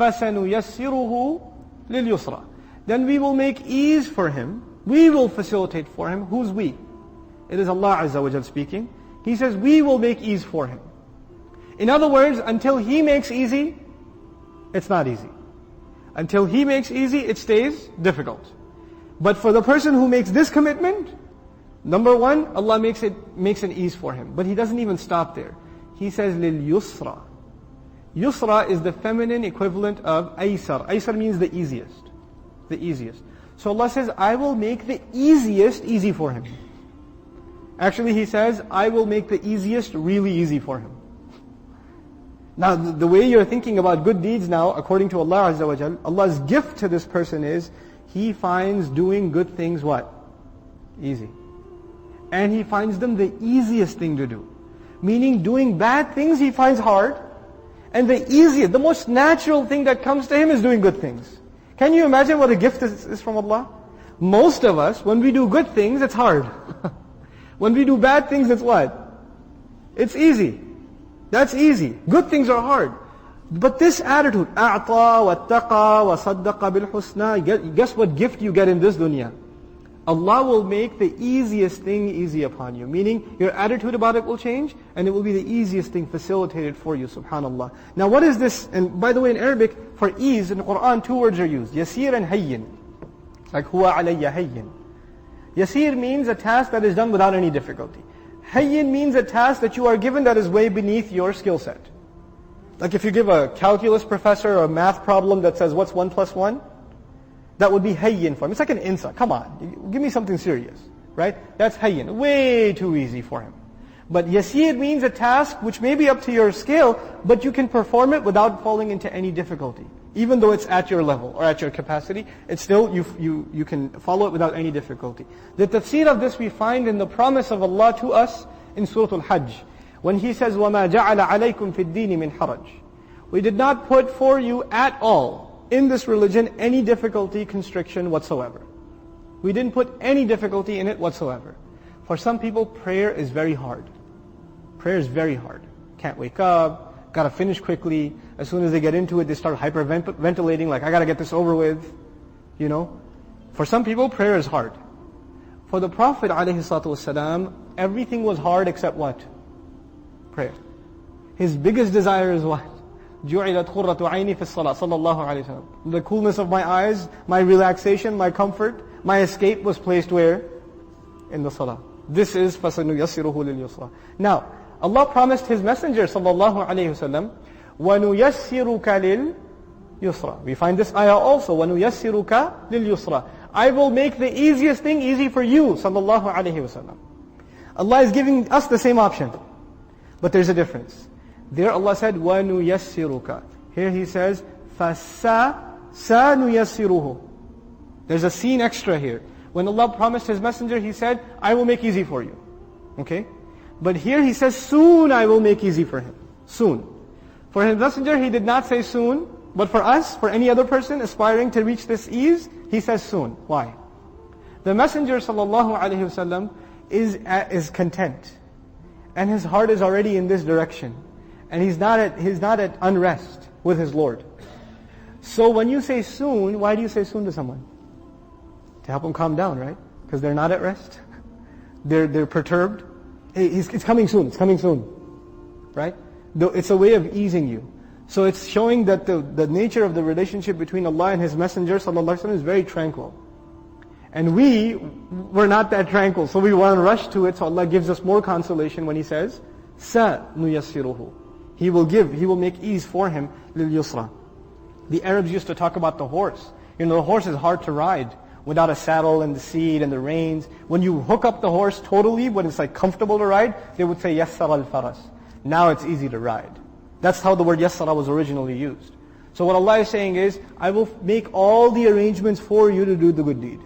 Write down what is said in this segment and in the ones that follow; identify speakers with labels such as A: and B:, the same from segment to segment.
A: فَسَنُيَسِّرُهُ لِلْيُسْرَى. Then we will make ease for him. We will facilitate for him. Who's we? It is Allah Azza wa Jal speaking. He says, we will make ease for him. In other words, until He makes easy, it's not easy. Until He makes easy, it stays difficult. But for the person who makes this commitment, number one, Allah makes an ease for him. But He doesn't even stop there. He says, لِلْيُسْرَى. Yusra is the feminine equivalent of Aysar. Aysar means the easiest. The easiest. So Allah says, I will make the easiest easy for him. Actually, He says, I will make the easiest really easy for him. Now, the way you're thinking about good deeds now, according to Allah Azza wa Jal, Allah's gift to this person is, He finds doing good things what? Easy. And He finds them the easiest thing to do. Meaning doing bad things He finds hard, and the easiest, the most natural thing that comes to him is doing good things. Can you imagine what a gift is from Allah? Most of us, when we do good things, it's hard. When we do bad things, it's what? It's easy. That's easy. Good things are hard. But this attitude, أَعْطَى وَاتَّقَى وَصَدَّقَ بِالْحُسْنَى, guess what gift you get in this dunya? Allah will make the easiest thing easy upon you. Meaning, your attitude about it will change, and it will be the easiest thing facilitated for you, subhanAllah. Now what is this? And by the way, in Arabic, for ease, in the Quran, two words are used. Yasir and hayyin. Like, huwa alayya hayyin. Yasir means a task that is done without any difficulty. Hayyin means a task that you are given that is way beneath your skill set. Like if you give a calculus professor a math problem that says, what's 1 plus 1? That would be hayyin for him. It's like an insa. Come on, give me something serious. Right? That's hayyin. Way too easy for him. But yasir means a task which may be up to your scale, but you can perform it without falling into any difficulty. Even though it's at your level or at your capacity, it's still, you can follow it without any difficulty. The tafsir of this we find in the promise of Allah to us in Surah Al-Hajj. When He says, وَمَا جَعَلَ عَلَيْكُمْ فِي الدِّينِ مِنْ حَرَجٍ. We did not put for you at all in this religion any difficulty, constriction whatsoever. We didn't put any difficulty in it whatsoever. For some people, prayer is very hard. Prayer is very hard. Can't wake up, gotta finish quickly. As soon as they get into it, they start hyperventilating, like, I gotta get this over with. You know? For some people, prayer is hard. For the Prophet ﷺ, everything was hard except what? Prayer. His biggest desire is what? جُعِلَتْ قُرَّةُ عَيْنِي فِي الصَّلَاةِ sallallahu alayhi wa sallam. The coolness of my eyes, my relaxation, my comfort, my escape was placed where? In the salah. This is فَسَنُيَسِّرُهُ لِلْيُسْرَى. Now, Allah promised His Messenger sallallahu alayhi wa sallam, وَنُيَسِّرُكَ لِلْيُسْرَى. We find this ayah also, وَنُيَسِّرُكَ لِلْيُسْرَى. I will make the easiest thing easy for you, sallallahu alayhi wa sallam. Allah is giving us the same option. But there's a difference. There Allah said, وَنُيَسِّرُكَ. Here He says, فَسَنُيَسِّرُهُ. There's a scene extra here. When Allah promised His Messenger, He said, I will make easy for you. Okay? But here He says, soon I will make easy for him. Soon. For His Messenger, He did not say soon. But for us, for any other person aspiring to reach this ease, He says soon. Why? The Messenger sallallahu alaihi wasallam is content. And his heart is already in this direction. And he's not at unrest with his Lord. So when you say soon, why do you say soon to someone? To help them calm down, right? Because they're not at rest. They're perturbed. Hey, it's coming soon, it's coming soon. Right? It's a way of easing you. So it's showing that the nature of the relationship between Allah and His Messenger sallallahu alaihi wasallam is very tranquil. And we're not that tranquil, so we want to rush to it. So Allah gives us more consolation when He says, سَنُيَسِّرُهُ. He will make ease for him, لِلْيُسْرَى. The Arabs used to talk about the horse. You know, the horse is hard to ride without a saddle and the seat and the reins. When you hook up the horse totally, when it's like comfortable to ride, they would say, يَسَّرَ الْفَرَسِ. Now it's easy to ride. That's how the word yassara was originally used. So what Allah is saying is, I will make all the arrangements for you to do the good deed.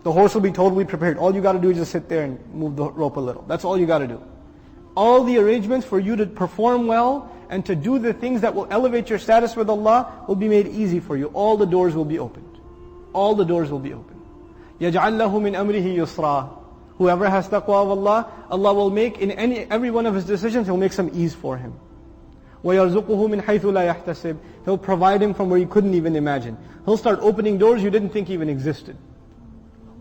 A: The horse will be totally prepared. All you got to do is just sit there and move the rope a little. That's all you got to do. All the arrangements for you to perform well and to do the things that will elevate your status with Allah will be made easy for you. All the doors will be opened. All the doors will be opened. يَجْعَلْ لَهُ مِنْ أَمْرِهِ يُسْرًا. Whoever has taqwa of Allah, Allah will make in every one of his decisions, He'll make some ease for him. وَيَرْزُقُهُ مِنْ حَيْثُ لَا يَحْتَسِبُ. He'll provide him from where you couldn't even imagine. He'll start opening doors you didn't think even existed.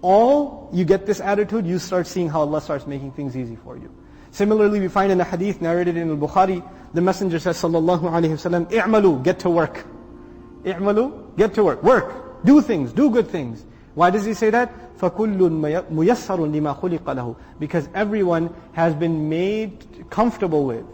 A: All you get this attitude, you start seeing how Allah starts making things easy for you. Similarly, we find in a hadith narrated in Al-Bukhari, the Messenger says, sallallahu alayhi wasallam, "I'malu, get to work. I'malu, get to work. Work, do things, do good things." Why does he say that? فَكُلٌّ مُيَسَّرٌ لِمَا خُلِقَ لَهُ. Because everyone has been made comfortable with.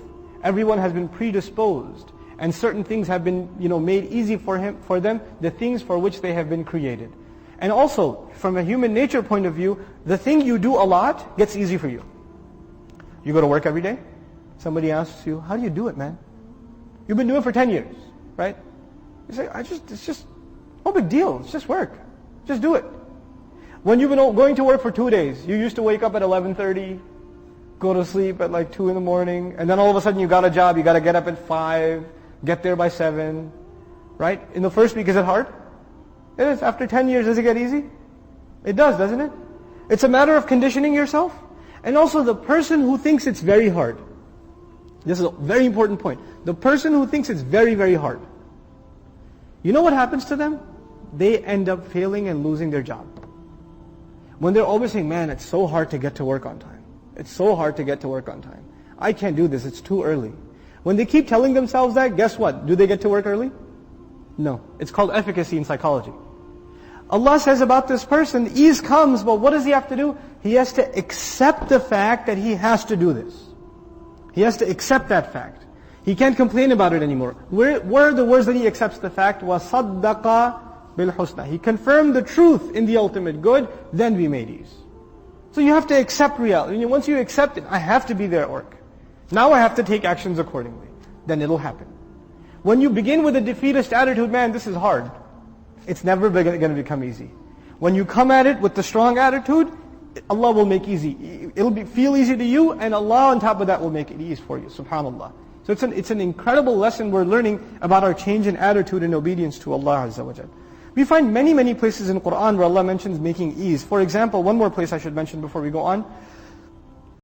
A: Everyone has been predisposed. And certain things have been made easy for them, the things for which they have been created. And also, from a human nature point of view, the thing you do a lot gets easy for you. You go to work every day. Somebody asks you, "How do you do it, man?" You've been doing it for 10 years, right? You say, it's just no big deal. It's just work. Just do it. When you've been going to work for 2 days, you used to wake up at 11:30, go to sleep at like 2 in the morning, and then all of a sudden you got a job, you got to get up at 5, get there by 7, right? In the first week, is it hard? It is. After 10 years, does it get easy? It does, doesn't it? It's a matter of conditioning yourself. And also the person who thinks it's very hard. This is a very important point. The person who thinks it's very, very hard. You know what happens to them? They end up failing and losing their job. When they're always saying, "Man, it's so hard to get to work on time. It's so hard to get to work on time. I can't do this, it's too early." When they keep telling themselves that, guess what? Do they get to work early? No. It's called efficacy in psychology. Allah says about this person, ease comes, but what does he have to do? He has to accept the fact that he has to do this. He has to accept that fact. He can't complain about it anymore. Where are the words that he accepts the fact? وَصَدَّقَ بِالْحُسْنَى. He confirmed the truth in the ultimate good, then we made ease. So you have to accept reality. Once you accept it, I have to be there at work. Now I have to take actions accordingly. Then it'll happen. When you begin with a defeatist attitude, man, this is hard, it's never going to become easy. When you come at it with the strong attitude, Allah will make easy. It'll feel easy to you, and Allah on top of that will make it easy for you. Subhanallah. So it's an incredible lesson we're learning about our change in attitude and obedience to Allah Azza wa Jal. We find many, many places in the Qur'an where Allah mentions making ease. For example, one more place I should mention before we go on.